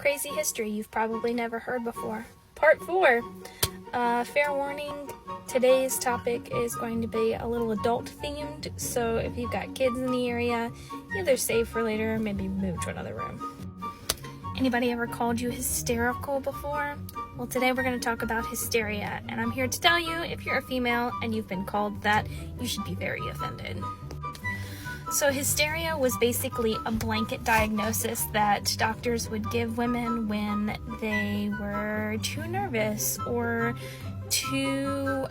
crazy history you've probably never heard before. Part 4. Fair warning, today's topic is going to be a little adult themed, so if you've got kids in the area, either save for later or maybe move to another room. Anybody ever called you hysterical before? Well, today we're going to talk about hysteria, and I'm here to tell you, if you're a female and you've been called that, you should be very offended. So hysteria was basically a blanket diagnosis that doctors would give women when they were too nervous or too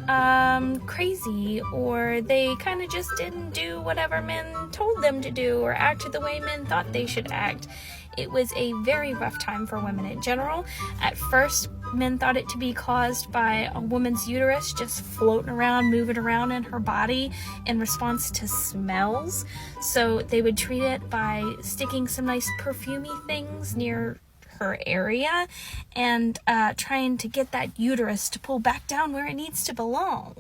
crazy, or they kind of just didn't do whatever men told them to do or acted the way men thought they should act. It was a very rough time for women in general. At first, men thought it to be caused by a woman's uterus just floating around, moving around in her body in response to smells. So they would treat it by sticking some nice perfumey things near her area and trying to get that uterus to pull back down where it needs to belong.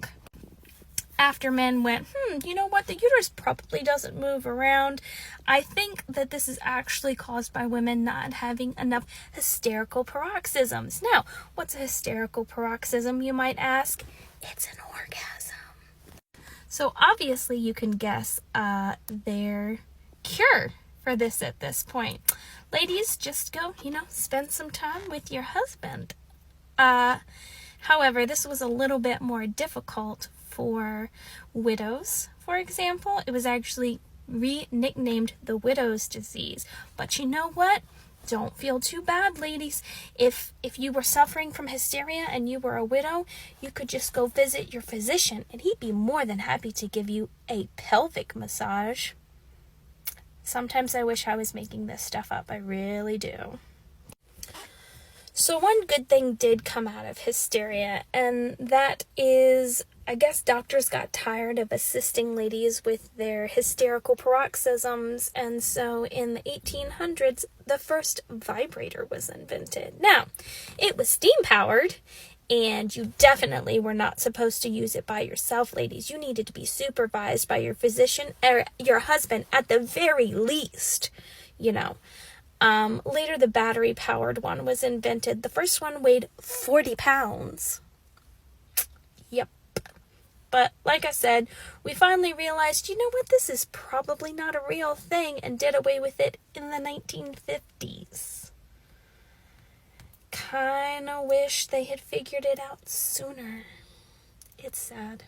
After men went, you know what, the uterus probably doesn't move around, I think that this is actually caused by women not having enough hysterical paroxysms. Now, what's a hysterical paroxysm, you might ask? It's an orgasm. So obviously you can guess their cure for this at this point. Ladies, just go, spend some time with your husband. However, this was a little bit more difficult for widows, for example. It was actually nicknamed the widow's disease. But you know what? Don't feel too bad, ladies. If you were suffering from hysteria and you were a widow, you could just go visit your physician and he'd be more than happy to give you a pelvic massage. Sometimes I wish I was making this stuff up. I really do. So one good thing did come out of hysteria, and that is, I guess doctors got tired of assisting ladies with their hysterical paroxysms, and so in the 1800s, the first vibrator was invented. Now, it was steam-powered, and you definitely were not supposed to use it by yourself, ladies. You needed to be supervised by your physician or your husband at the very least, Later, the battery-powered one was invented. The first one weighed 40 pounds. Yep. But like I said, we finally realized, you know what, this is probably not a real thing, and did away with it in the 1950s. Kinda wish they had figured it out sooner. It's sad.